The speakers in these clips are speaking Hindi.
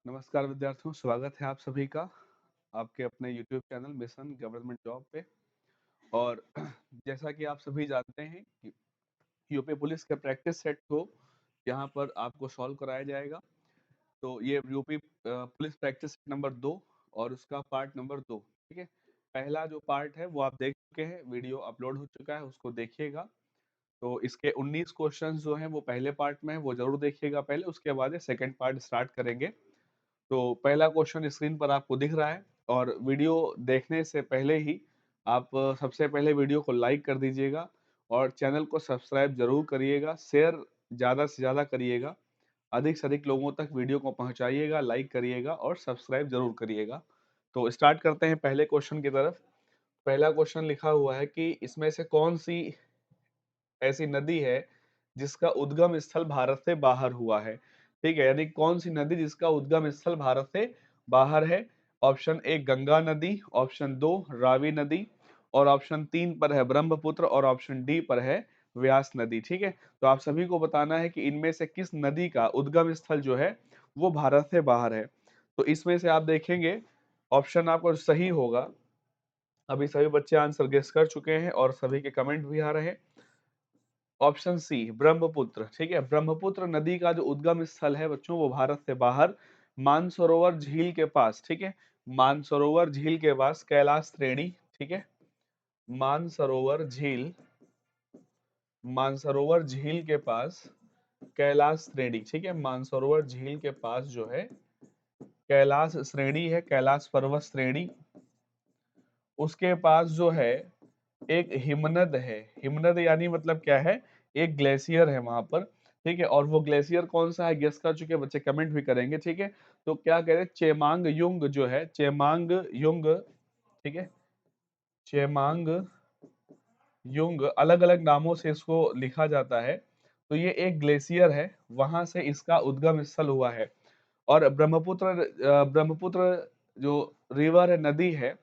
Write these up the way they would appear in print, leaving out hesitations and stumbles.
नमस्कार विद्यार्थियों, स्वागत है आप सभी का आपके अपने YouTube channel mission government job पे। और जैसा कि आप सभी जानते हैं कि यूपी पुलिस के प्रैक्टिस सेट को यहाँ पर आपको सॉल्व कराया जाएगा। तो ये UP police practice set number 2 और उसका पार्ट नंबर 2, ठीक है। पहला जो पार्ट है वो आप देख चुके हैं, वीडियो अपलोड हो चुका है, उसको देखिएगा। तो इसके 19 क्वेश्चंस जो हैं वो पहले पार्ट में है, वो जरूर देखिएगा पहले, उसके बाद सेकंड पार्ट स्टार्ट करेंगे। तो पहला क्वेश्चन स्क्रीन पर आपको दिख रहा है और वीडियो देखने से पहले ही आप सबसे पहले वीडियो को लाइक कर दीजिएगा और चैनल को सब्सक्राइब जरूर करिएगा, शेयर ज़्यादा से ज़्यादा करिएगा, अधिक से अधिक लोगों तक वीडियो को पहुंचाइएगा, लाइक करिएगा और सब्सक्राइब जरूर करिएगा। तो स्टार्ट करते हैं पहले क्वेश्चन की तरफ। पहला क्वेश्चन लिखा हुआ है कि इसमें से कौन सी ऐसी नदी है जिसका उद्गम स्थल भारत से बाहर हुआ है। ठीक है, यानी कौन सी नदी जिसका उद्गम स्थल भारत से बाहर है। ऑप्शन ए गंगा नदी, ऑप्शन 2 रावी नदी और ऑप्शन 3 पर है ब्रह्मपुत्र और ऑप्शन डी पर है व्यास नदी। ठीक है, तो आप सभी को बताना है कि इनमें से किस नदी का उद्गम स्थल जो है वो भारत से बाहर है। तो इसमें से आप देखेंगे ऑप्शन आपको सही होगा। अभी सभी बच्चे आंसर गेस कर चुके हैं और सभी के कमेंट भी आ रहे हैं। Option C Brahmaputra. ठीक है, ब्रह्मपुत्र नदी का जो उद्गम स्थल है बच्चों वो भारत से बाहर मानसरोवर झील के पास। ठीक है, मानसरोवर झील के पास कैलाश श्रेणी। ठीक है, मानसरोवर झील, मानसरोवर झील के पास कैलाश श्रेणी। ठीक है, मानसरोवर झील के पास जो है कैलाश श्रेणी है, कैलाश पर्वत श्रेणी। उसके पास जो है एक हिमनद है। हिमनद यानी मतलब क्या है, एक ग्लेशियर है वहां पर। ठीक है, और वो ग्लेशियर कौन सा है गेस कर चुके बच्चे, कमेंट भी करेंगे। ठीक है, तो क्या कह रहे हैं, चेमांग युंग जो है, चेमांग युंग। ठीक है, चेमांग युंग, अलग अलग नामों से इसको लिखा जाता है। तो ये एक ग्लेशियर है, वहां से इसका उद्गम स्थल हुआ है। और ब्रह्मपुत्र जो रिवर है, नदी है,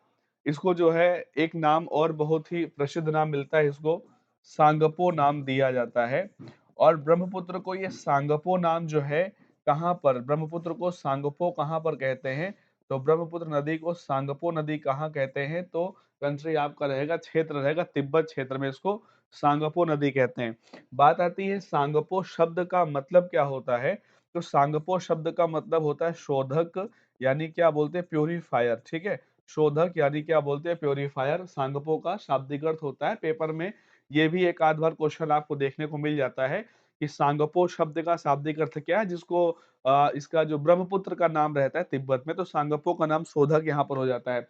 इसको जो है एक नाम और बहुत ही प्रसिद्ध नाम मिलता है, इसको सांगपो नाम दिया जाता है। और ब्रह्मपुत्र को ये सांगपो नाम जो है, कहाँ पर ब्रह्मपुत्र को सांगपो कहाँ पर कहते हैं, तो ब्रह्मपुत्र नदी को सांगपो नदी कहाँ कहते हैं, तो कंट्री आपका रहेगा, क्षेत्र रहेगा तिब्बत क्षेत्र में, इसको सांगपो नदी कहते हैं। बात आती है सांगपो शब्द का मतलब क्या होता है, तो सांगपो शब्द का मतलब होता है शोधक, यानी क्या बोलते हैं, प्योरीफायर। ठीक है, शोधक यानी क्या बोलते हैं, प्योरीफायर। सांगपो का शाब्दिक अर्थ होता है, पेपर में ये भी एक आध बार क्वेश्चन आपको देखने को मिल जाता है कि सांगपो शब्द का शाब्दिक अर्थ क्या है, जिसको इसका जो ब्रह्मपुत्र का नाम रहता है तिब्बत में, तो सांगपो का नाम शोधक यहाँ पर हो जाता है।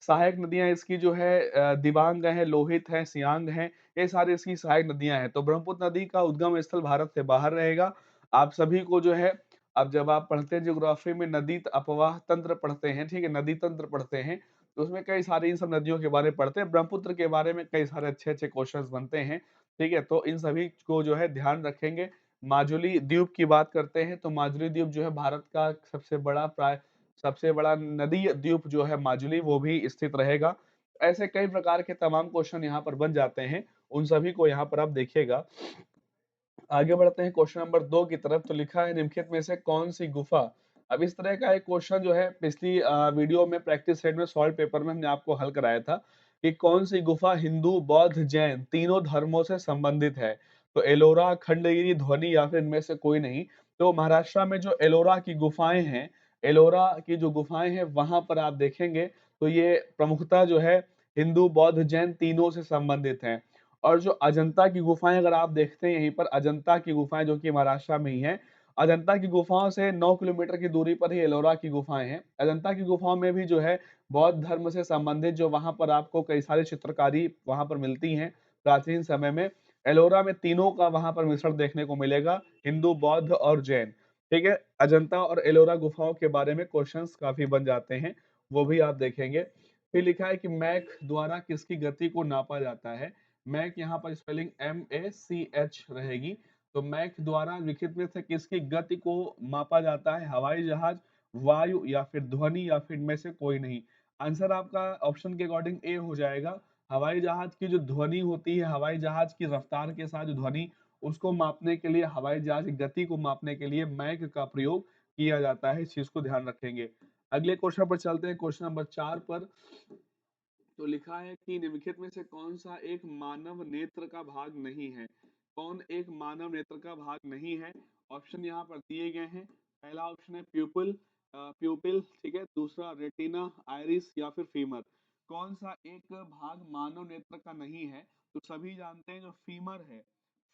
सहायक नदियां इसकी जो है दिबांग है, लोहित है, सियांग है, ये सारी इसकी सहायक नदियां हैं। तो ब्रह्मपुत्र नदी का उद्गम स्थल भारत से बाहर रहेगा। आप सभी को जो है, अब जब आप पढ़ते हैं ज्योग्राफी में नदी अपवाह तंत्र पढ़ते हैं, ठीक है, नदी तंत्र पढ़ते हैं, तो उसमें कई सारी इन सब नदियों के बारे में पढ़ते हैं। ब्रह्मपुत्र के बारे में कई सारे अच्छे अच्छे क्वेश्चंस बनते हैं। ठीक है, तो इन सभी को जो है ध्यान रखेंगे। माजुली द्वीप की बात करते हैं, तो माजुली द्वीप जो है भारत का सबसे बड़ा नदी द्वीप जो है माजुली, वो भी स्थित रहेगा। ऐसे कई प्रकार के तमाम क्वेश्चन यहाँ पर बन जाते हैं, उन सभी को यहाँ पर आप देखिएगा। आगे बढ़ते हैं क्वेश्चन नंबर 2 की तरफ। तो लिखा है निम्नलिखित में से कौन सी गुफा, अब इस तरह का एक क्वेश्चन जो है पिछली वीडियो में प्रैक्टिस सेट में सॉल्व पेपर में हमने आपको हल कराया था कि कौन सी गुफा हिंदू बौद्ध जैन तीनों धर्मों से संबंधित है। तो एलोरा, खंडगिरी, ध्वनि या फिर इनमें से कोई नहीं। तो महाराष्ट्र में जो एलोरा की गुफाएं हैं, एलोरा की जो गुफाएं हैं वहां पर आप देखेंगे तो ये प्रमुखता जो है हिंदू बौद्ध जैन तीनों से संबंधित हैं। और जो अजंता की गुफाएं अगर आप देखते हैं, यहीं पर अजंता की गुफाएं जो कि महाराष्ट्र में ही है, अजंता की गुफाओं से 9 किलोमीटर की दूरी पर ही एलोरा की गुफाएं हैं। अजंता की गुफाओं में भी जो है बौद्ध धर्म से संबंधित जो वहां पर आपको कई सारी चित्रकारी वहां पर मिलती हैं प्राचीन समय में। एलोरा में तीनों का वहां पर मिश्रण देखने को मिलेगा, हिंदू बौद्ध और जैन। ठीक है, अजंता और एलोरा गुफाओं के बारे में क्वेश्चंस काफी बन जाते हैं, वो भी आप देखेंगे। फिर लिखा है कि मैक द्वारा किसकी गति को नापा जाता है। मैक यहाँ पर स्पेलिंग MACH रहेगी। तो मैक द्वारा लिखित में से किसकी गति को मापा जाता है, हवाई जहाज, वायु या फिर ध्वनि या फिर इनमें से कोई नहीं। आंसर आपका ऑप्शन के अकॉर्डिंग ए हो जाएगा। हवाई जहाज की जो ध्वनि होती है, हवाई जहाज की रफ्तार के साथ जो ध्वनि, उसको मापने के लिए, हवाई जहाज की गति को मापने के लिए मैक का प्रयोग किया जाता है, इस चीज को ध्यान रखेंगे। अगले क्वेश्चन पर चलते हैं, क्वेश्चन नंबर 4 पर। तो लिखा है कि निम्नलिखित में से कौन सा एक मानव नेत्र का भाग नहीं है? कौन एक मानव नेत्र का भाग नहीं है? ऑप्शन यहाँ पर दिए गए हैं। पहला ऑप्शन है प्यूपिल, प्यूपिल, ठीक है। दूसरा रेटिना, आइरिस या फिर फीमर। कौन सा एक भाग मानव नेत्र का नहीं है? तो सभी जानते हैं जो फीमर है,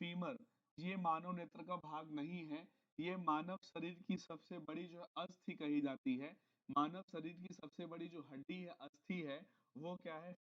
फीमर, ये मानव नेत्र का भाग नहीं है। ये मानव शरीर की सबसे बड़ी जो अस्थि कही जाती है, मानव शरीर की सबसे बड़ी जो हड्डी है, अस्थि है, वो क्या है?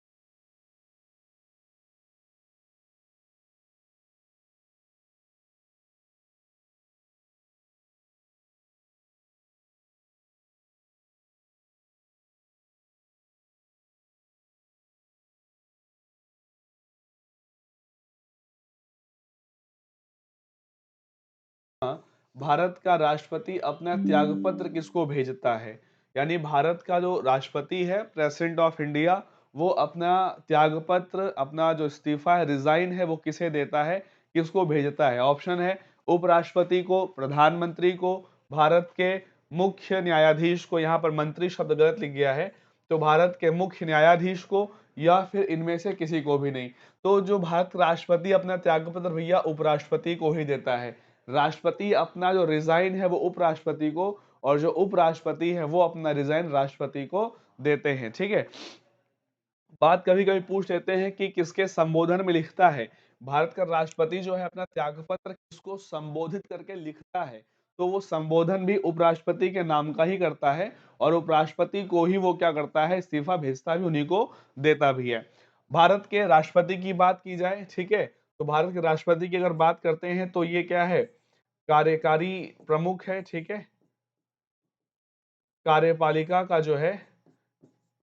भारत का राष्ट्रपति अपना त्यागपत्र किसको भेजता है? यानी भारत का जो राष्ट्रपति है, प्रेसिडेंट ऑफ इंडिया, वो अपना त्यागपत्र, अपना जो इस्तीफा है, रिजाइन है, वो किसे देता है, किसको भेजता है? ऑप्शन है उपराष्ट्रपति को, प्रधानमंत्री को, भारत के मुख्य न्यायाधीश को। यहाँ पर मंत्री शब्द गलत लिख गया है, तो भारत के मुख्य न्यायाधीश को, या फिर इनमें से किसी को भी नहीं। तो जो भारत का राष्ट्रपति अपना त्यागपत्र भैया उपराष्ट्रपति को ही देता है। राष्ट्रपति अपना जो रिजाइन है वो उपराष्ट्रपति को, और जो उपराष्ट्रपति है वो अपना रिजाइन राष्ट्रपति को देते हैं, ठीक है। बात कभी कभी पूछ लेते हैं कि किसके संबोधन में लिखता है। भारत का राष्ट्रपति जो है अपना त्यागपत्र किसको संबोधित करके लिखता है? तो वो संबोधन भी उपराष्ट्रपति के नाम का ही करता है, और उपराष्ट्रपति को ही वो क्या करता है, इस्तीफा भेजता भी उन्हीं को देता भी है। भारत के राष्ट्रपति की बात की जाए, ठीक है, तो भारत के राष्ट्रपति की अगर बात करते हैं तो ये क्या है, कार्यकारी प्रमुख है, ठीक है। कार्यपालिका का जो है,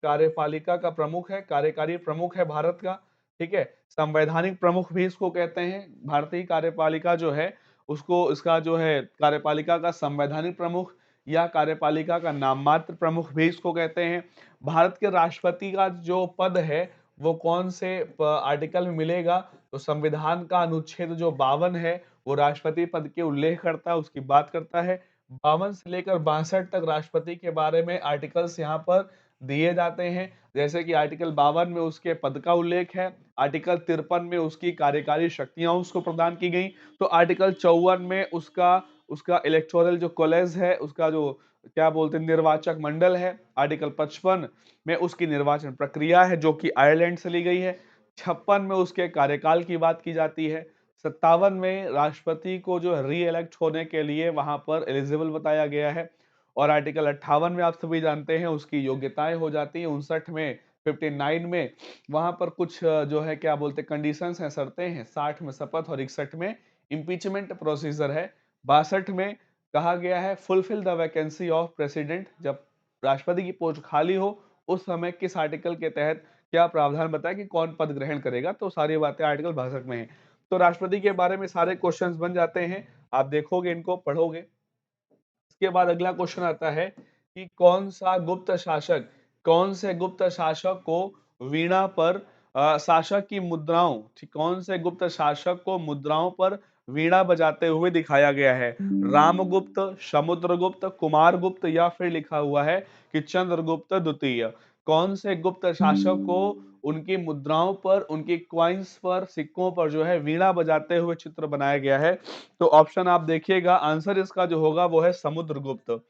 कार्यपालिका का प्रमुख है, कार्यकारी प्रमुख है भारत का, ठीक है। संवैधानिक प्रमुख भी इसको कहते हैं। भारतीय कार्यपालिका जो है उसको, इसका जो है कार्यपालिका का संवैधानिक प्रमुख या कार्यपालिका का नाम मात्र प्रमुख भी इसको कहते हैं। भारत के राष्ट्रपति का जो पद है वो कौन से आर्टिकल में मिलेगा? तो संविधान का अनुच्छेद जो 52 है वो राष्ट्रपति पद के उल्लेख करता है, उसकी बात करता है। 52 से लेकर 62 तक राष्ट्रपति के बारे में आर्टिकल्स यहाँ पर दिए जाते हैं। जैसे कि आर्टिकल 52 में उसके पद का उल्लेख है, आर्टिकल 53 में उसकी कार्यकारी शक्तियां उसको प्रदान की गई, तो आर्टिकल 54 में उसका उसका इलेक्टोरल जो कॉलेज है, उसका जो क्या बोलते हैं निर्वाचक मंडल है, आर्टिकल 55 में उसकी निर्वाचन प्रक्रिया है जो कि आयरलैंड से ली गई है, 56 में उसके कार्यकाल की बात की जाती है, 57 में राष्ट्रपति को जो री इलेक्ट होने के लिए वहां पर एलिजिबल बताया गया है, और आर्टिकल 58 में आप सभी जानते हैं उसकी योग्यताएं हो जाती है। 59 में, 59 में वहां पर कुछ जो है क्या बोलते हैं कंडीशंस हैं, शर्तें हैं। 60 में शपथ और 61 में इम्पीचमेंट प्रोसीजर है। 62 में कहा गया है fulfil the vacancy of president, जब राष्ट्रपति की पोस्ट खाली हो उस समय किस आर्टिकल के तहत क्या प्रावधान बताया कि कौन पद ग्रहण करेगा, तो सारी बातें आर्टिकल 62 में है। तो राष्ट्रपति के बारे में सारे क्वेश्चंस बन जाते हैं, आप देखोगे इनको पढ़ोगे। इसके बाद अगला क्वेश्चन आता है कि कौन सा गुप्त शासक, कौन से गुप्त शासक को वीणा पर शासक की मुद्राओं, ठीक, कौन से गुप्त शासक को मुद्राओं पर वीणा बजाते हुए दिखाया गया है? रामगुप्त, समुद्रगुप्त, कुमारगुप्त या फिर लिखा हुआ है कि चंद्रगुप्त द्वितीय। कौन से गुप्त शासक को उनकी मुद्राओं पर, उनकी क्वाइंस पर, सिक्कों पर जो है वीणा बजाते हुए चित्र बनाया गया है? तो ऑप्शन आप देखिएगा, आंसर इसका जो होगा वो है समुद्रगुप्त।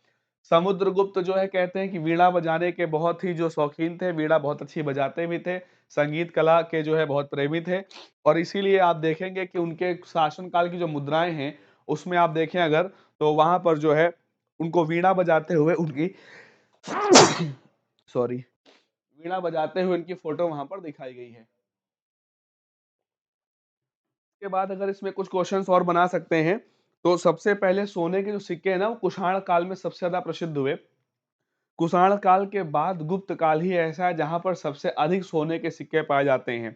समुद्रगुप्त जो है कहते हैं कि वीणा बजाने के बहुत ही जो शौकीन थे, वीणा बहुत अच्छी बजाते भी थे, संगीत कला के जो है बहुत प्रेमी थे, और इसीलिए आप देखेंगे कि उनके शासनकाल की जो मुद्राएं हैं उसमें आप देखें अगर, तो वहां पर जो है उनको वीणा बजाते हुए उनकी सॉरी, वीणा बजाते हुए उनकी फोटो वहां पर दिखाई गई है। के बाद अगर इसमें कुछ क्वेश्चंस और बना सकते हैं, तो सबसे पहले सोने के जो सिक्के हैं ना वो कुषाण काल में सबसे ज्यादा प्रसिद्ध हुए। कुषाण काल के बाद गुप्त काल ही ऐसा है जहां पर सबसे अधिक सोने के सिक्के पाए जाते हैं।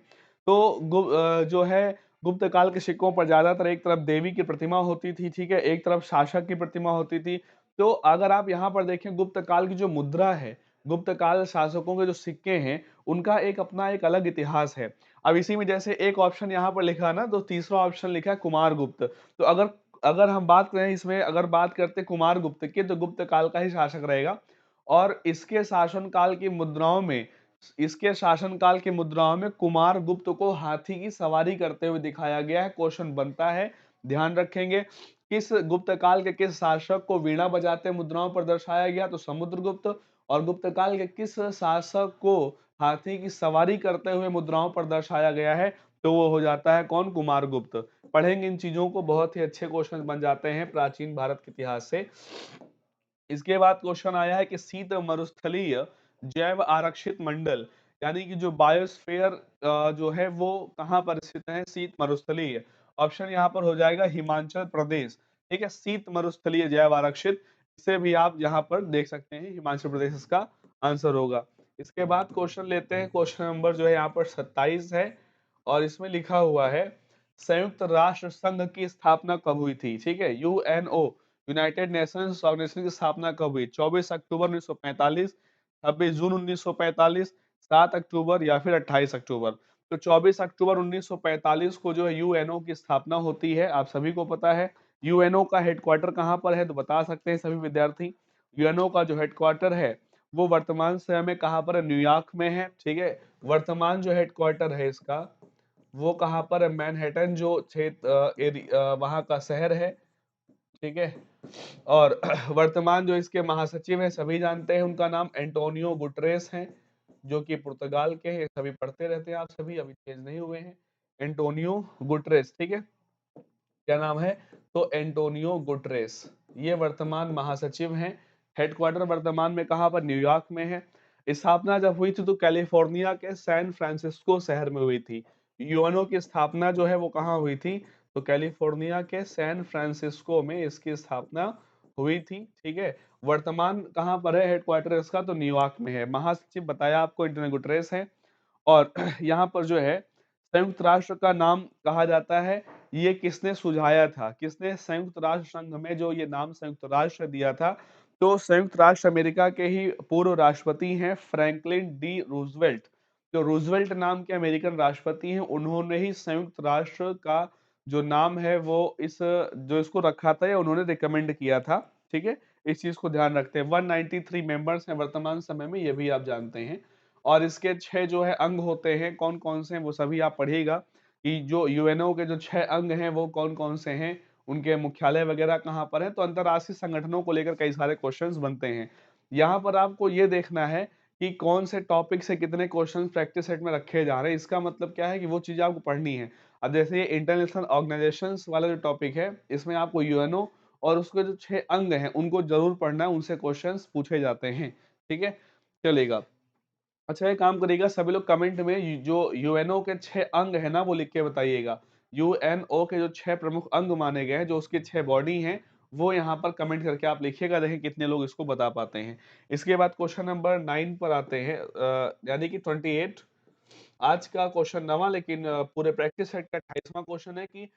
तो जो है गुप्त काल के सिक्कों पर ज्यादातर एक तरफ देवी की प्रतिमा होती थी, ठीक है, एक तरफ शासक की प्रतिमा होती थी। तो अगर आप यहाँ पर देखें गुप्त काल की जो मुद्रा है, गुप्त काल शासकों के जो सिक्के हैं उनका एक अपना एक अलग इतिहास है। अब इसी में जैसे एक ऑप्शन यहाँ पर लिखा है ना, तो तीसरा ऑप्शन लिखा है कुमारगुप्त। तो अगर अगर हम बात करें इसमें, अगर बात करते कुमार गुप्त की, तो गुप्त काल का ही शासक रहेगा। और इसके शासनकाल की मुद्राओं में कुमार गुप्त को हाथी की सवारी करते हुए दिखाया गया है। क्वेश्चन बनता है, ध्यान रखेंगे, किस गुप्त काल के किस शासक को वीणा बजाते मुद्राओं पर दर्शाया गया, तो समुद्रगुप्त। और गुप्त काल के किस शासक को हाथी की सवारी करते हुए मुद्राओं पर दर्शाया गया है, तो वो हो जाता है कौन, कुमार गुप्त। पढ़ेंगे इन चीजों को, बहुत ही अच्छे क्वेश्चन बन जाते हैं प्राचीन भारत के इतिहास से। इसके बाद क्वेश्चन आया है कि शीत मरुस्थलीय जैव आरक्षित मंडल, यानी कि जो बायोस्फीयर जो है वो कहाँ पर स्थित है, शीत मरुस्थलीय। ऑप्शन यहाँ पर हो जाएगा हिमाचल प्रदेश। ठीक है, शीत मरुस्थलीय जैव आरक्षित, इसे भी आप यहाँ पर देख सकते हैं, हिमाचल प्रदेश इसका आंसर होगा। इसके बाद क्वेश्चन लेते हैं, क्वेश्चन नंबर जो है यहाँ पर 27 है, और इसमें लिखा हुआ है संयुक्त राष्ट्र संघ की स्थापना कब हुई थी। ठीक है, यूएनओ, यूनाइटेड नेशंस ऑर्गेनाइजेशन की स्थापना कब हुई, 24 अक्टूबर 1945, 26 जून 1945, 7 अक्टूबर या फिर 28 अक्टूबर। तो 24 अक्टूबर 1945 को जो है यूएनओ की स्थापना होती है, आप सभी को पता है। यूएनओ का हेडक्वार्टर कहाँ पर है, तो बता सकते हैं सभी विद्यार्थी। यूएनओ का जो हेडक्वार्टर है वो वर्तमान समय में कहाँ पर है, न्यूयॉर्क में है। ठीक है, वर्तमान जो हेडक्वार्टर है इसका वो कहाँ पर है, मैनहट्टन जो क्षेत्र वहाँ का शहर है। ठीक है, और वर्तमान जो इसके महासचिव हैं सभी जानते हैं, उनका नाम एंटोनियो गुटरेस है, जो कि पुर्तगाल के हैं। सभी पढ़ते रहते हैं आप सभी, अभी चेंज नहीं हुए हैं, एंटोनियो गुटरेस। ठीक है, क्या नाम है, तो एंटोनियो गुटरेस, ये वर्तमान महासचिव हैं। हेडक्वार्टर वर्तमान में कहाँ पर, न्यूयॉर्क में है। स्थापना जब हुई थी तो कैलिफोर्निया के सैन फ्रांसिस्को शहर में हुई थी। यूएनओ की स्थापना जो है वो कहाँ हुई थी, तो कैलिफोर्निया के सैन फ्रांसिस्को में इसकी स्थापना हुई थी। ठीक है, वर्तमान कहाँ पर है हेडक्वार्टर इसका, तो न्यूयॉर्क में है। महासचिव बताया आपको एंटोनियो गुटरेस है। और यहाँ पर जो है संयुक्त राष्ट्र का नाम कहा जाता है, ये किसने सुझाया था, किसने संयुक्त राष्ट्र संघ में जो ये नाम संयुक्त राष्ट्र दिया था, तो संयुक्त राष्ट्र अमेरिका के ही पूर्व राष्ट्रपति हैं फ्रैंकलिन डी रूजवेल्ट। जो रूजवेल्ट नाम के अमेरिकन राष्ट्रपति हैं, उन्होंने ही संयुक्त राष्ट्र का जो नाम है वो इस जो इसको रखा था या उन्होंने रिकमेंड किया था। ठीक है, इस चीज को ध्यान रखते हैं। 193 मेंबर्स हैं वर्तमान समय में, ये भी आप जानते हैं। और इसके 6 जो है अंग होते हैं, कौन कौन से हैं वो सभी आप पढ़िएगा, कि जो यूएनओ के जो 6 अंग हैं वो कौन कौन से हैं, उनके मुख्यालय वगैरह कहाँ पर है। तो अंतर्राष्ट्रीय संगठनों को लेकर कई सारे क्वेश्चंस बनते हैं। यहाँ पर आपको ये देखना है कि कौन से टॉपिक से कितने क्वेश्चन प्रैक्टिस सेट में रखे जा रहे हैं। इसका मतलब क्या है कि वो चीजें आपको पढ़नी है। अब जैसे ये इंटरनेशनल ऑर्गेनाइजेशन वाला जो टॉपिक है, इसमें आपको यूएनओ और उसके जो 6 अंग हैं उनको जरूर पढ़ना है, उनसे क्वेश्चन पूछे जाते हैं। ठीक है, चलेगा। अच्छा, ये काम करिएगा, सभी लोग कमेंट में जो यूएनओ के 6 अंग है ना वो लिख के बताइएगा। यूएनओ के जो 6 प्रमुख अंग माने गए हैं, जो उसके 6 बॉडी हैं, वो यहाँ पर कमेंट करके आप लिखिएगा, देखें कितने लोग इसको बता पाते हैं। इसके बाद क्वेश्चन नंबर 9 पर आते हैं, यानी कि 28। आज का क्वेश्चन नवा, लेकिन पूरे प्रैक्टिस सेट का 28वां क्वेश्चन है कि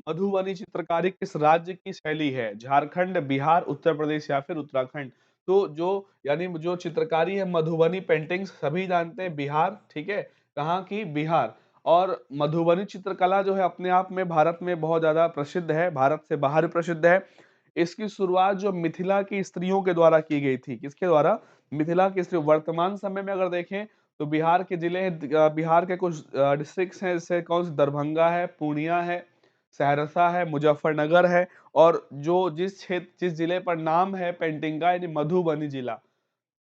मधुबनी चित्रकारी किस राज्य की शैली है, झारखंड, बिहार, उत्तर प्रदेश या फिर उत्तराखंड। तो जो यानी जो चित्रकारी है मधुबनी पेंटिंग्स सभी जानते हैं, बिहार। ठीक है, कहाँ की, बिहार। और मधुबनी चित्रकला जो है अपने आप में भारत में बहुत ज्यादा प्रसिद्ध है, भारत से बाहर भी प्रसिद्ध है। इसकी शुरुआत जो मिथिला की स्त्रियों के द्वारा की गई थी, किसके द्वारा, मिथिला की स्त्रियों। वर्तमान समय में अगर देखें तो बिहार के जिले बिहार के कुछ डिस्ट्रिक्ट्स हैं, जैसे कौन से, दरभंगा है, पूर्णिया है, सहरसा है, मुजफ्फरनगर है। और जो जिस क्षेत्र जिस जिले पर नाम है पेंटिंग का, यानी मधुबनी जिला।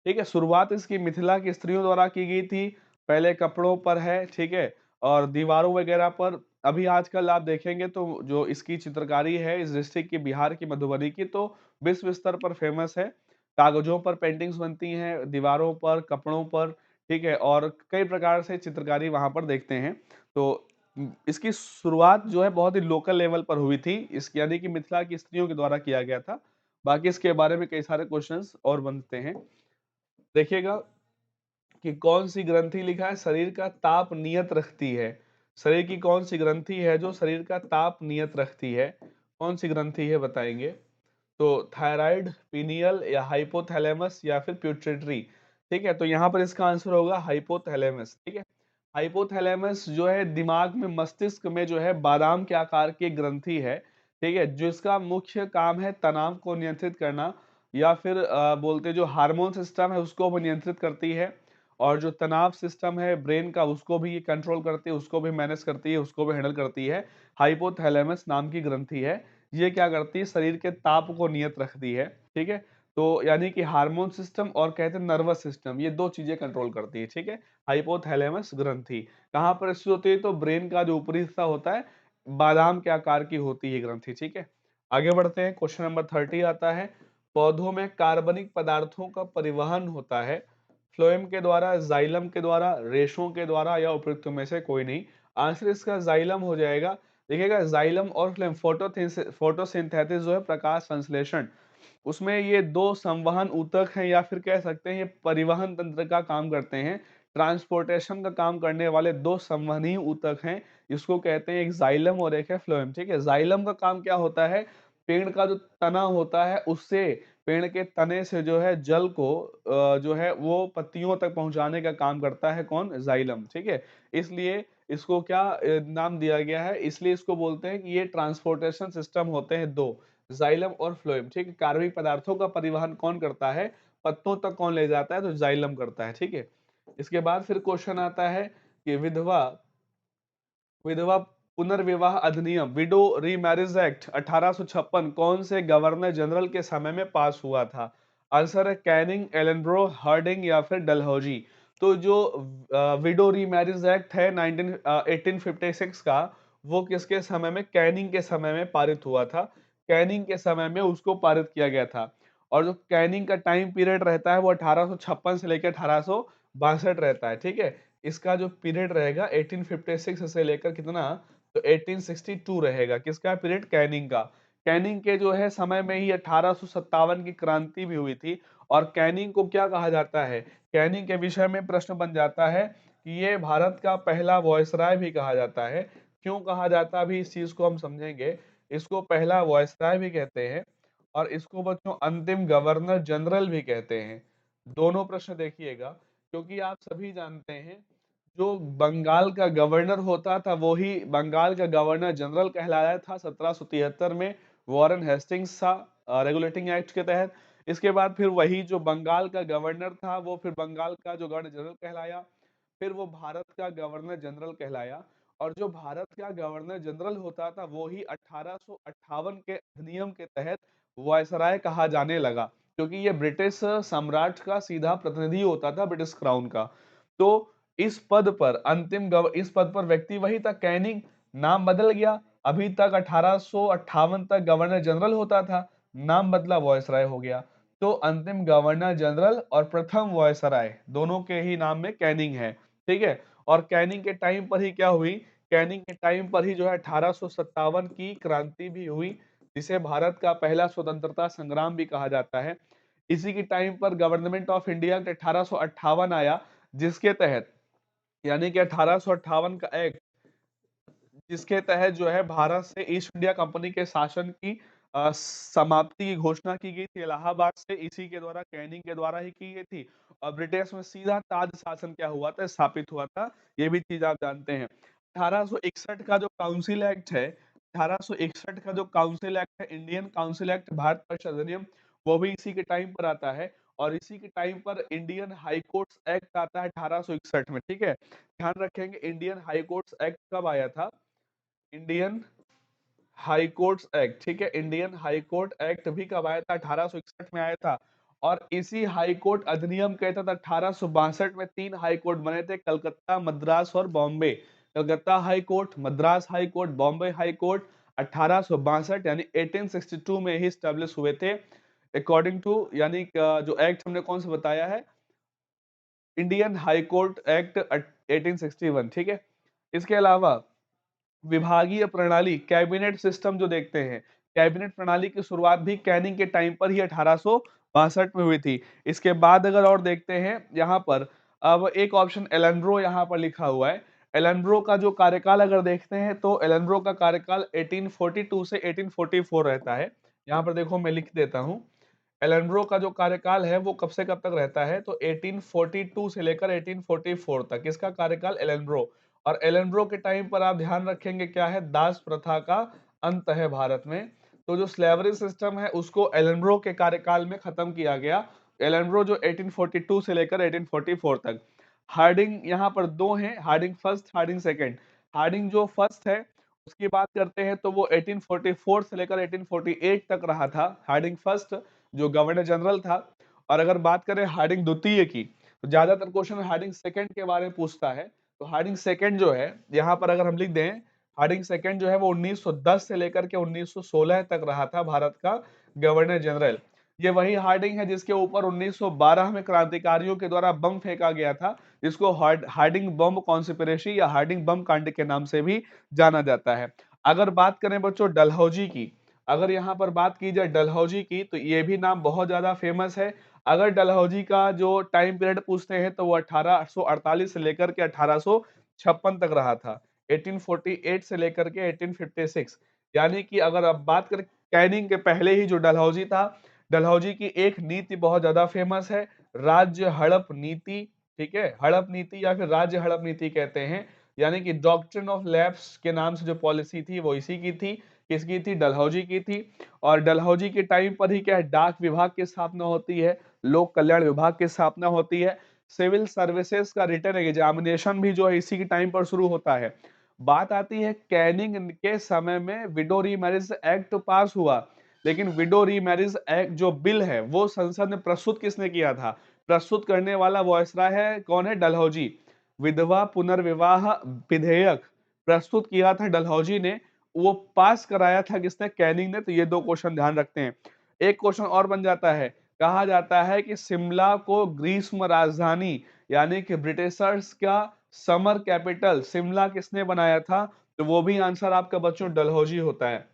ठीक है, शुरुआत इसकी मिथिला की स्त्रियों द्वारा की गई थी, पहले कपड़ों पर है। ठीक है, और दीवारों वगैरह पर। अभी आजकल आप देखेंगे तो जो इसकी चित्रकारी है इस डिस्ट्रिक्ट की, बिहार की मधुबनी की, तो विश्व स्तर पर फेमस है। कागजों पर पेंटिंग्स बनती हैं, दीवारों पर, कपड़ों पर। ठीक है, और कई प्रकार से चित्रकारी वहां पर देखते हैं। तो इसकी शुरुआत जो है बहुत ही लोकल लेवल पर हुई थी, इस यानी कि मिथिला की स्त्रियों के द्वारा किया गया था। बाकी इसके बारे में कई सारे क्वेश्चंस और बनते हैं। देखिएगा कि कौन सी ग्रंथि लिखा है शरीर का ताप नियत रखती है। शरीर की कौन सी ग्रंथि है जो शरीर का ताप नियत रखती है, कौन सी ग्रंथि है बताएंगे। तो थायराइड, पीनियल या हाइपोथैलेमस या फिर प्यूटरी। ठीक है, तो यहाँ पर इसका आंसर होगा हाइपोथैलेमस। ठीक है, हाइपोथैलेमस जो है दिमाग में, मस्तिष्क में जो है बादाम के आकार की एक ग्रंथि है, ठीक है, जिसका मुख्य काम है तनाव को नियंत्रित करना, या फिर बोलते जो हार्मोन सिस्टम है उसको भी नियंत्रित करती है, और जो तनाव सिस्टम है ब्रेन का उसको भी ये कंट्रोल करती है, उसको भी मैनेज करती है, उसको भी हैंडल करती है। हाइपोथैलेमस नाम की ग्रंथि है, ये क्या करती है, शरीर के ताप को नियत रखती है। ठीक है, तो यानी कि हार्मोन सिस्टम और कहते हैं नर्वस सिस्टम, ये दो चीजें कंट्रोल करती है। ठीक है, हाइपोथैलेमस ग्रंथि कहाँ पर स्थित होती है, तो ब्रेन का जो ऊपरी हिस्सा होता है, बादाम के आकार की होती है ग्रंथि। ठीक है, आगे बढ़ते हैं, क्वेश्चन नंबर 30 आता है, पौधों में कार्बनिक पदार्थों का परिवहन होता है फ्लोएम के द्वारा, जाइलम के द्वारा, रेशों के द्वारा, या उपयुक्त में से कोई नहीं। आंसर इसका जाइलम हो जाएगा। देखिएगा, जाइलम और फ्लोएम, फोटोसिंथेसिस जो है प्रकाश संश्लेषण, उसमें ये दो संवहन ऊतक हैं, या फिर कह सकते हैं ये परिवहन तंत्र का काम करते हैं, ट्रांसपोर्टेशन का काम करने वाले दो संवहनीय ऊतक हैं, इसको कहते हैं एक जाइलम और एक है फ्लोएम। ठीक है, जाइलम का काम क्या होता है, पेड़ का जो तना होता है उससे, पेड़ के तने से जो है जल को जो है वो पत्तियों तक पहुंचाने का काम करता है कौन, जाइलम। ठीक है, इसलिए इसको क्या नाम दिया गया है, इसलिए इसको बोलते हैं कि ये ट्रांसपोर्टेशन सिस्टम होते हैं दो, जाइलम और फ्लोएम। ठीक है, कार्बनिक पदार्थों का परिवहन कौन करता है, पत्तों तक कौन ले जाता है, तो जाइलम करता है। ठीक है, इसके बाद फिर क्वेश्चन आता है कि विधवा विधवा पुनर्विवाह अधिनियम, विडो रीमैरिज एक्ट 1856 कौन से गवर्नर जनरल के समय में पास हुआ था। आंसर है कैनिंग, एलेनब्रो, हार्डिंग, या फिर डलहौजी। तो जो विडो रीमैरिज एक्ट है 1856 का, वो किसके समय में, कैनिंग के समय में पारित हुआ था। कैनिंग के समय में उसको पारित किया गया था। और जो कैनिंग का टाइम पीरियड रहता है वो 1856 से लेकर 1862 रहता है। ठीक है, इसका जो पीरियड रहेगा 1856 से लेकर कितना, तो 1862 रहेगा, किसका पीरियड, कैनिंग का। कैनिंग के जो है समय में ही 1857 की क्रांति भी हुई थी। और कैनिंग को क्या कहा जाता है, कैनिंग के विषय में प्रश्न बन जाता है कि ये भारत का पहला वॉयसराय भी कहा जाता है। क्यों कहा जाता है, अभी इस चीज को हम समझेंगे। इसको पहला वॉयसराय भी कहते हैं, और इसको बच्चों अंतिम गवर्नर जनरल भी कहते हैं। दोनों प्रश्न देखिएगा, क्योंकि आप सभी जानते हैं जो बंगाल का गवर्नर होता था वो ही बंगाल का गवर्नर जनरल कहलाया था 1773 में, वॉरेन हेस्टिंग्स था रेगुलेटिंग एक्ट के तहत। इसके बाद फिर वही जो बंगाल का गवर्नर था वो फिर बंगाल का जो गवर्नर जनरल कहलाया, फिर वो भारत का गवर्नर जनरल कहलाया। और जो भारत का गवर्नर जनरल होता था वो ही 1858 के अधिनियम के तहत वायसराय कहा जाने लगा, क्योंकि ये ब्रिटिश सम्राट का सीधा प्रतिनिधि होता था, ब्रिटिश क्राउन का। तो इस पद पर इस पद पर व्यक्ति वही था, कैनिंग, नाम बदल गया। अभी तक 1858 तक गवर्नर जनरल होता था, नाम बदला, वॉयसराय हो गया। तो अंतिम गवर्नर जनरल और प्रथम वॉयसराय दोनों के ही नाम में कैनिंग है। ठीक है, और कैनिंग के टाइम पर ही क्या हुई, कैनिंग के टाइम पर ही जो है 1857 की क्रांति भी हुई, जिसे भारत का पहला स्वतंत्रता संग्राम भी कहा जाता है। इसी की टाइम पर गवर्नमेंट ऑफ इंडिया एक्ट 1858 आया, जिसके तहत, यानी कि 1858 का एक्ट, जिसके तहत जो है भारत से ईस्ट इंडिया कंपनी के शासन की समाप्ति की घोषणा की गई थी इलाहाबाद से, इसी के द्वारा, कैनिंग के द्वारा ही की गई थी। और ब्रिटिश में सीधा ताज शासन क्या हुआ था, स्थापित हुआ था, ये भी चीज आप जानते हैं। 1861 का जो काउंसिल एक्ट है, 1861 का जो काउंसिल एक्ट है, इंडियन काउंसिल एक्ट, भारत परिषद अधिनियम, वो भी इसी के टाइम पर आता है। और इसी के टाइम पर इंडियन हाई कोर्ट्स एक्ट आता है 1861 में। ठीक है, ध्यान रखेंगे, इंडियन हाई कोर्ट्स एक्ट कब आया था, इंडियन हाई कोर्ट्स एक्ट। ठीक है, इंडियन हाई कोर्ट एक्ट भी कब आया था, 1861 में आया था। और इसी हाई कोर्ट अधिनियम के तहत 1862 में तीन हाई कोर्ट बने थे, कलकत्ता, मद्रास और Bombay. Calcutta high court, Madras high court, Bombay high court 1862 यानी 1862 में ही स्टैब्लिश हुए थे, अकॉर्डिंग टू, यानी जो एक्ट हमने कौन सा बताया है, इंडियन हाई कोर्ट एक्ट 1861। ठीक है, इसके अलावा विभागीय प्रणाली, कैबिनेट सिस्टम जो देखते हैं, कैबिनेट प्रणाली की शुरुआत भी कैनिंग के टाइम पर ही 1862 में हुई थी। इसके बाद अगर और देखते हैं यहाँ पर, अब एक ऑप्शन एलेनब्रो यहाँ पर लिखा हुआ है। एलेनब्रो का जो कार्यकाल अगर देखते हैं तो एलेनब्रो का कार्यकाल 1842 से 1844 रहता है। यहाँ पर देखो मैं लिख देता हूँ, एलेनब्रो का जो कार्यकाल है वो कब से कब तक रहता है, तो 1842 से लेकर 1844 तक इसका कार्यकाल एलेनब्रो। और एलेनब्रो के टाइम पर आप ध्यान रखेंगे क्या है, दास प्रथा का अंत है भारत में। तो जो स्लेवरी सिस्टम है उसको एलनब्रो के कार्यकाल में खत्म किया गया। एलनब्रो जो 1842 से लेकर 1844 तक। हार्डिंग यहाँ पर दो हैं, Hardinge first, Hardinge second. Hardinge जो फर्स्ट है उसकी बात करते हैं तो वो 1844 से लेकर 1848 तक रहा था, हार्डिंग फर्स्ट जो गवर्नर जनरल था। और अगर बात करें हार्डिंग द्वितीय की, तो ज्यादातर क्वेश्चन हार्डिंग सेकंड के बारे में पूछता है। तो हार्डिंग सेकंड जो है यहाँ पर अगर हम लिख दें, हार्डिंग सेकंड जो है वो 1910 से लेकर के 1916 तक रहा था भारत का गवर्नर जनरल। ये वही हार्डिंग है जिसके ऊपर 1912 में क्रांतिकारियों के द्वारा बम फेंका गया था, जिसको हार्डिंग बम कॉन्स्पिरेसी या हार्डिंग बम कांड के नाम से भी जाना जाता है। अगर बात करें बच्चों डलहौजी की, अगर यहाँ पर बात की जाए डलहौजी की, तो ये भी नाम बहुत ज्यादा फेमस है। अगर डलहौजी का जो टाइम पीरियड पूछते हैं तो वो 1848 से लेकर के 1856 तक रहा था, 1848 से लेकर के 1856। यानी कि अगर अब बात करें कैनिंग के पहले ही जो डलहौजी था, डलहौजी की एक नीति बहुत ज्यादा फेमस है, राज्य हड़प नीति। ठीक है, हड़प नीति या फिर राज्य हड़प नीति कहते हैं। यानी कि डॉक्ट्रिन ऑफ लैप्स के नाम से जो पॉलिसी थी वो इसी की थी। किसकी थी? डलहौजी की थी। और डलहौजी के टाइम पर ही क्या है, डाक विभाग की स्थापना होती है, लोक कल्याण विभाग की स्थापना होती है, सिविल सर्विसेज का रिटर्न एग्जामिनेशन भी जो है इसी के टाइम पर शुरू होता है। बात आती है कैनिंग के समय में विडो रीमैरिज एक्ट पास हुआ, लेकिन विडो रीमैरिज एक्ट जो बिल है वो संसद में प्रस्तुत किसने किया था? प्रस्तुत करने वाला वॉयसराय है कौन है? डलहौजी। विधवा पुनर्विवाह विधेयक प्रस्तुत किया था डलहौजी ने, वो पास कराया था किसने? कैनिंग ने। तो ये दो क्वेश्चन ध्यान रखते हैं। एक क्वेश्चन और बन जाता है, कहा जाता है कि शिमला को ग्रीष्म राजधानी यानी कि ब्रिटिशर्स का समर कैपिटल शिमला किसने बनाया था? तो वो भी आंसर आपका बच्चों डलहौजी होता है।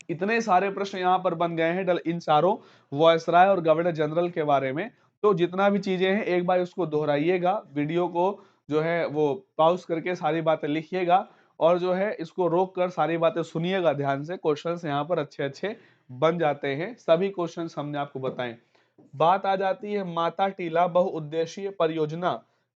इतने सारे प्रश्न यहाँ पर बन गए हैं इन चारों वॉयसराय और गवर्नर जनरल के बारे में। तो जितना भी चीजें हैं एक बार उसको दोहराइएगा, वीडियो को जो है वो पॉज करके सारी बातें लिखिएगा, और जो है इसको रोक कर सारी बातें सुनिएगा ध्यान से। क्वेश्चंस यहाँ पर अच्छे अच्छे बन जाते हैं, सभी क्वेश्चंस हमने आपको बताए। बात आ जाती है माता टीला बहुउद्देशीय परियोजना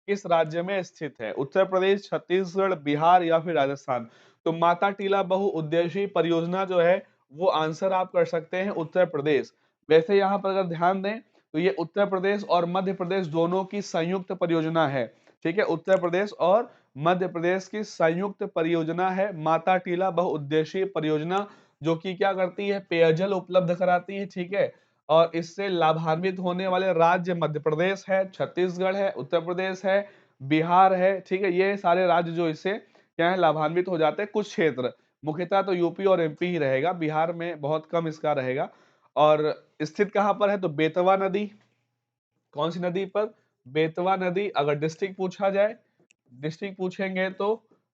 किस राज्य में स्थित है? उत्तर प्रदेश, छत्तीसगढ़, बिहार या फिर राजस्थान? तो माता टीला बहुउद्देशीय परियोजना जो है वो आंसर आप कर सकते हैं उत्तर प्रदेश। वैसे यहाँ पर अगर ध्यान दें तो ये उत्तर प्रदेश और मध्य प्रदेश दोनों की संयुक्त परियोजना है। ठीक है, उत्तर प्रदेश और मध्य प्रदेश की संयुक्त परियोजना है माता टीला बहुउद्देशीय परियोजना, जो कि क्या करती है? पेयजल उपलब्ध कराती है। ठीक है, और इससे लाभान्वित होने वाले राज्य मध्य प्रदेश है, छत्तीसगढ़ है, उत्तर प्रदेश है, बिहार है। ठीक है, ये सारे राज्य जो इससे क्या है, लाभान्वित हो जाते हैं। कुछ क्षेत्र मुख्यतः तो यूपी और एमपी ही रहेगा, बिहार में बहुत कम इसका रहेगा। और स्थित कहाँ पर है? तो बेतवा नदी। कौन सी नदी पर? बेतवा नदी। अगर डिस्ट्रिक्ट पूछा जाए, डिस्ट्रिक्ट पूछेंगे तो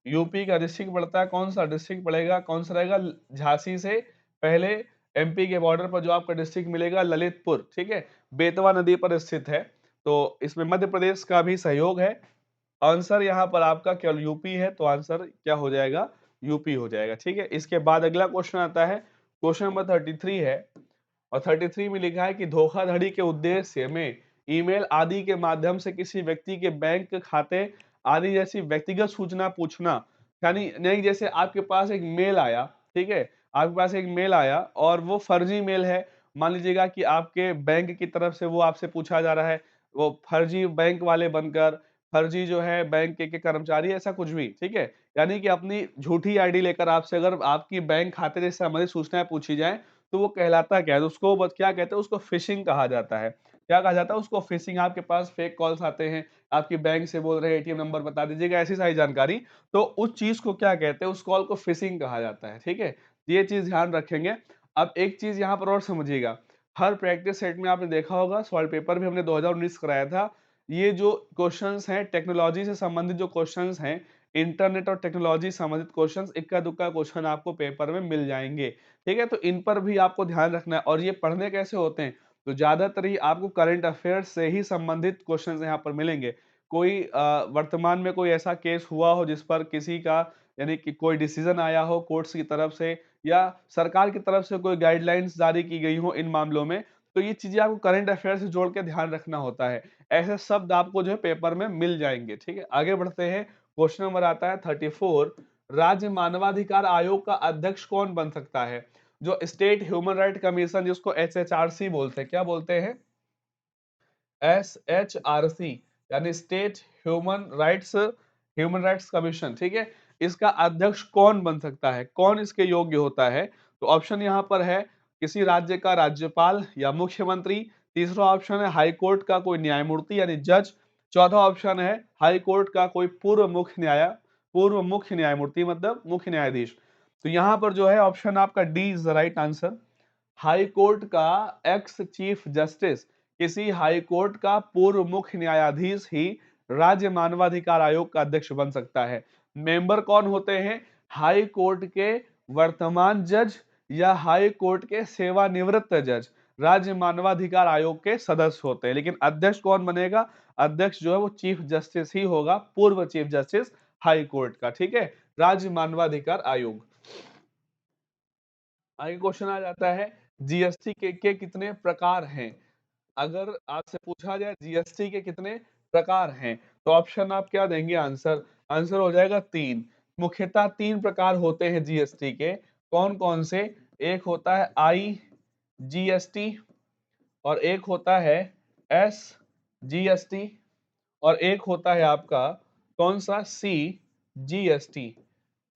यूपी का डिस्ट्रिक्ट पड़ता है, कौन सा डिस्ट्रिक्ट पड़ेगा? कौन सा रहेगा? झांसी से पहले एमपी के बॉर्डर पर जो आपका डिस्ट्रिक्ट मिलेगा ललितपुर। ठीक है, बेतवा नदी पर स्थित है। तो इसमें मध्य प्रदेश का भी सहयोग है। आंसर यहाँ पर आपका केवल यूपी है, तो आंसर क्या हो जाएगा? यूपी हो जाएगा। ठीक है, इसके बाद अगला क्वेश्चन आता है, क्वेश्चन नंबर 33 है। और 33 में लिखा है कि धोखाधड़ी के उद्देश्य में ईमेल आदि के माध्यम से किसी व्यक्ति के बैंक खाते आदि जैसी व्यक्तिगत सूचना पूछना। यानी नहीं, जैसे आपके पास एक मेल आया, ठीक है, आपके पास एक मेल आया और वो फर्जी मेल है। मान लीजिएगा कि आपके बैंक की तरफ से वो आपसे पूछा जा रहा है, वो फर्जी बैंक वाले बनकर, फर्जी जो है बैंक के कर्मचारी, ऐसा कुछ भी। ठीक है, यानी कि अपनी झूठी आईडी लेकर आपसे अगर आपकी बैंक खाते से संबंधित सूचनाएं पूछी जाए तो वो कहलाता क्या है? तो उसको बस क्या कहते हैं? उसको फिशिंग कहा जाता है। क्या कहा जाता है उसको? फिशिंग। आपके पास फेक कॉल्स आते हैं, आपकी बैंक से बोल रहे हैं एटीएम नंबर बता दीजिएगा, ऐसी सारी जानकारी। तो उस चीज को क्या कहते हैं? उस कॉल को फिशिंग कहा जाता है। ठीक है, ये चीज ध्यान रखेंगे। अब एक चीज यहाँ पर और समझिएगा, हर प्रैक्टिस सेट में आपने देखा होगा, सॉल्व पेपर भी हमने 2019 कराया था, ये जो क्वेश्चंस हैं टेक्नोलॉजी से संबंधित, जो क्वेश्चंस हैं इंटरनेट और टेक्नोलॉजी संबंधित क्वेश्चंस, इक्का दुक्का क्वेश्चन आपको पेपर में मिल जाएंगे। ठीक है, तो इन पर भी आपको ध्यान रखना है। और ये पढ़ने कैसे होते हैं? तो ज्यादातर ही आपको करंट अफेयर्स से ही संबंधित क्वेश्चंस यहाँ पर मिलेंगे। कोई वर्तमान में कोई ऐसा केस हुआ हो जिस पर किसी का यानी कि कोई डिसीजन आया हो कोर्ट्स की तरफ से या सरकार की तरफ से कोई गाइडलाइंस जारी की गई हो इन मामलों में, तो ये चीजें आपको करंट अफेयर से जोड़ के ध्यान रखना होता है। ऐसे शब्द आपको जो है पेपर में मिल जाएंगे। ठीक है, आगे बढ़ते हैं। क्वेश्चन नंबर आता है 34। राज्य मानवाधिकार आयोग का अध्यक्ष कौन बन सकता है? जो स्टेट ह्यूमन राइट कमीशन, जिसको SHRC बोलते हैं, क्या बोलते हैं? SHRC, यानी स्टेट ह्यूमन राइट्स कमीशन, ठीक है। इसका अध्यक्ष कौन बन सकता है, कौन इसके योग्य होता है? तो ऑप्शन यहाँ पर है किसी राज्य का राज्यपाल या मुख्यमंत्री। तीसरा ऑप्शन है हाई कोर्ट का कोई न्यायमूर्ति यानी जज। चौथा ऑप्शन है हाई कोर्ट का कोई पूर्व मुख्य न्यायमूर्ति, मतलब मुख्य न्यायाधीश। तो यहाँ पर जो है ऑप्शन आपका D is the right answer. High court का एक्स चीफ जस्टिस, किसी हाई कोर्ट का पूर्व मुख्य न्यायाधीश ही राज्य मानवाधिकार आयोग का अध्यक्ष बन सकता है। मेंबर कौन होते हैं? हाई कोर्ट के वर्तमान जज या हाई कोर्ट के सेवानिवृत्त जज राज्य मानवाधिकार आयोग के सदस्य होते हैं। लेकिन अध्यक्ष कौन बनेगा? अध्यक्ष जो है वो चीफ जस्टिस ही होगा, पूर्व चीफ जस्टिस हाई कोर्ट का, ठीक है। राज्य मानवाधिकार आयोग। आगे क्वेश्चन आ जाता है जीएसटी के कितने प्रकार हैं? अगर आपसे पूछा जाए जीएसटी के कितने प्रकार हैं, तो ऑप्शन आप क्या देंगे? आंसर आंसर हो जाएगा 3। मुख्यतः 3 प्रकार होते हैं जीएसटी के। कौन कौन से? एक होता है आई जीएसटी, और एक होता है एस जीएसटी, और एक होता है आपका कौन सा? C GST.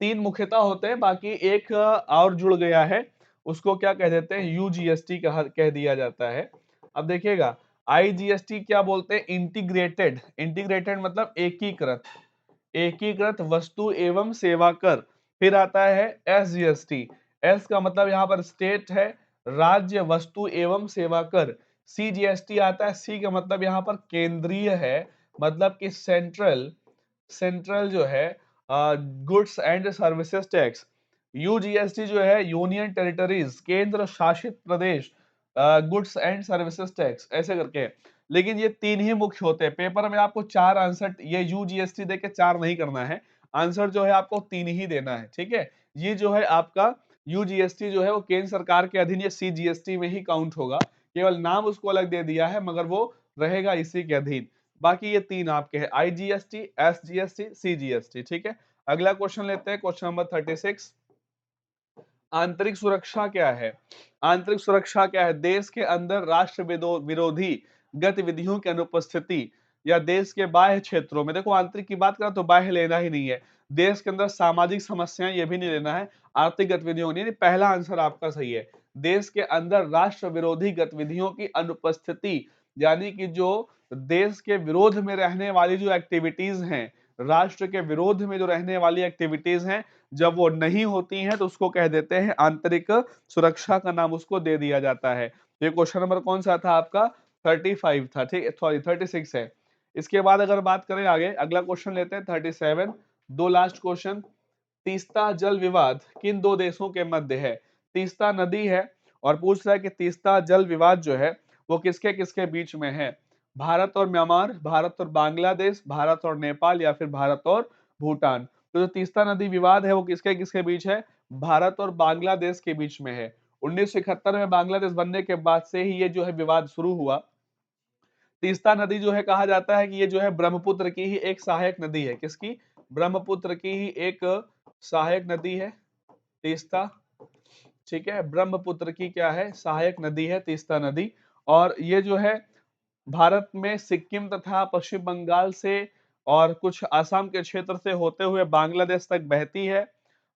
3 मुख्यतः होते हैं, बाकी एक और जुड़ गया है, उसको क्या कह देते हैं? यूजीएसटी कह दिया जाता है। अब देखिएगा आईजीएसटी क्या बोलते हैं? इंटीग्रेटेड। इंटीग्रेटेड मतलब एकीकृत, एकीकृत वस्तु एवं सेवा कर। फिर आता है एसजीएसटी। एस का मतलब यहाँ पर स्टेट है, राज्य वस्तु एवं सेवा कर। सीजीएसटी आता है, सी का मतलब यहाँ पर केंद्रीय है, मतलब कि सेंट्रल, सेंट्रल जो है गुड्स एंड सर्विसेज टैक्स। यूजीएसटी जो है यूनियन टेरिटरीज, केंद्र शासित प्रदेश, गुड्स एंड सर्विसेज टैक्स, ऐसे करके। लेकिन ये 3 ही मुख्य होते हैं। पेपर में आपको 4 आंसर, ये यूजीएसटी देके 4 नहीं करना है, आंसर जो है आपको 3 ही देना है, ठीक है। ये जो है आपका यूजीएसटी जो है वो केंद्र सरकार के अधीन, ये सीजीएसटी में ही काउंट होगा, केवल नाम उसको अलग दे दिया है, मगर वो रहेगा इसी के अधीन। बाकी ये 3 आपके हैं, आईजीएसटी, एसजीएसटी, सीजीएसटी, ठीक है। अगला क्वेश्चन लेते हैं, क्वेश्चन नंबर 36। आंतरिक सुरक्षा क्या है? आंतरिक सुरक्षा क्या है? देश के अंदर राष्ट्र विरोधी गतिविधियों की अनुपस्थिति, या देश के बाह्य क्षेत्रों में, देखो आंतरिक की बात करें तो बाह्य लेना ही नहीं है, देश के अंदर सामाजिक समस्याएं ये भी नहीं लेना है, आर्थिक गतिविधियों नहीं। पहला आंसर आपका सही है। देश के अंदर राष्ट्र विरोधी गतिविधियों की अनुपस्थिति, यानी कि जो देश के विरोध में रहने वाली जो एक्टिविटीज हैं, राष्ट्र के विरोध में जो रहने वाली एक्टिविटीज हैं, जब वो नहीं होती हैं तो उसको कह देते हैं आंतरिक सुरक्षा, का नाम उसको दे दिया जाता है। तो ये क्वेश्चन नंबर कौन सा था आपका? 35 था, ठीक है, सॉरी 36 है। इसके बाद अगर बात करें आगे, अगला क्वेश्चन लेते हैं 37। दो लास्ट क्वेश्चन। तीस्ता जल विवाद किन 2 देशों के मध्य है? तीस्ता नदी है, और पूछ रहा है कि तीस्ता जल विवाद जो है वो किसके किसके बीच में है? भारत और म्यांमार, भारत और बांग्लादेश, भारत और नेपाल, या फिर भारत और भूटान। तो जो तीस्ता नदी विवाद है वो किसके किसके बीच है? भारत और बांग्लादेश के बीच में है। 1971 में बांग्लादेश बनने के बाद से ही ये जो है विवाद शुरू हुआ। तीस्ता नदी जो है, कहा जाता है कि ये जो है ब्रह्मपुत्र की ही एक सहायक नदी है। किसकी? ब्रह्मपुत्र की ही एक सहायक नदी है तीस्ता, ठीक है। ब्रह्मपुत्र की क्या है? सहायक नदी है तीस्ता नदी। और ये जो है भारत में सिक्किम तथा पश्चिम बंगाल से और कुछ आसाम के क्षेत्र से होते हुए बांग्लादेश तक बहती है।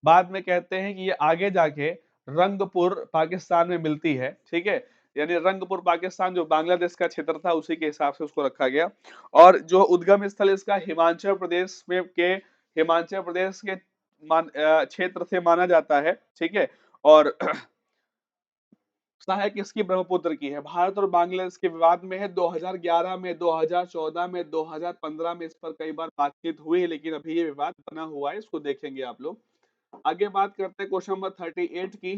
बाद में कहते हैं कि ये आगे जाके रंगपुर पाकिस्तान में मिलती है, ठीक है। यानी रंगपुर पाकिस्तान जो बांग्लादेश का क्षेत्र था उसी के हिसाब से उसको रखा गया। और जो उद्गम स्थल इसका हिमाचल प्रदेश के क्षेत्र से माना जाता है, ठीक है। और सहायक इसकी ब्रह्मपुत्र की है। भारत और बांग्लादेश के विवाद में है, 2011 में, 2014 में, 2015 में इस पर कई बार बातचीत हुई है, लेकिन अभी ये विवाद बना हुआ है, इसको देखेंगे आप लोग। आगे बात करते हैं क्वेश्चन नंबर 38 की।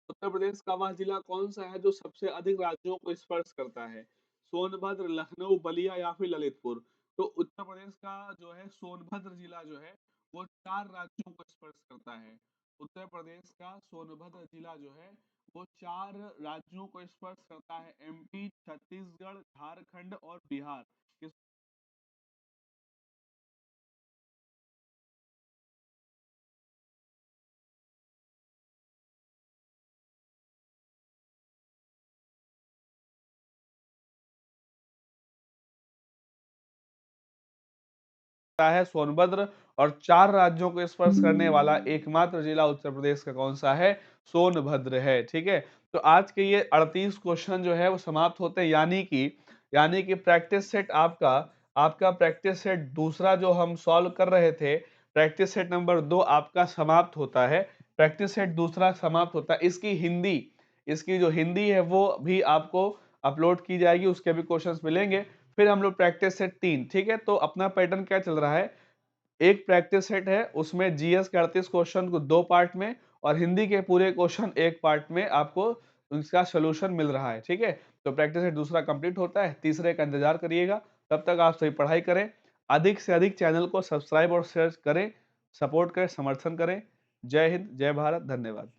उत्तर प्रदेश का वह जिला कौन सा है जो सबसे अधिक राज्यों को स्पर्श करता है? सोनभद्र, लखनऊ, बलिया, या फिर ललितपुर। तो उत्तर प्रदेश का जो है सोनभद्र जिला जो है वो 4 राज्यों को स्पर्श करता है। उत्तर प्रदेश का सोनभद्र जिला जो है वो 4 राज्यों को स्पर्श करता है, एमपी, छत्तीसगढ़, झारखंड और बिहार। है सोनभद्र, और 4 राज्यों को स्पर्श करने वाला एकमात्र जिला उत्तर प्रदेश का कौन सा है? सोनभद्र है, ठीक है? तो आज के ये 38 क्वेश्चन जो है वो समाप्त होते हैं, यानी कि प्रैक्टिस सेट आपका प्रैक्टिस सेट दूसरा जो हम सॉल्व कर रहे थे, प्रैक्टिस सेट नंबर 2 आपका समाप्त होता है। प्रैक्टिस सेट दूसरा समाप्त होता है। इसकी जो हिंदी है वो भी आपको अपलोड की जाएगी, उसके भी क्वेश्चंस मिलेंगे। फिर हम लोग प्रैक्टिस सेट 3, ठीक है? तो अपना पैटर्न क्या चल रहा है, एक प्रैक्टिस सेट है, उसमें जीएस के 38 क्वेश्चन को 2 पार्ट में और हिंदी के पूरे क्वेश्चन 1 पार्ट में आपको उसका सॉल्यूशन मिल रहा है, ठीक है? तो प्रैक्टिस सेट दूसरा कंप्लीट होता है, तीसरे का इंतजार करिएगा। तब तक आप सभी पढ़ाई करें, अधिक से अधिक चैनल को सब्सक्राइब और शेयर करें, सपोर्ट करें, समर्थन करें। जय हिंद, जय भारत, धन्यवाद।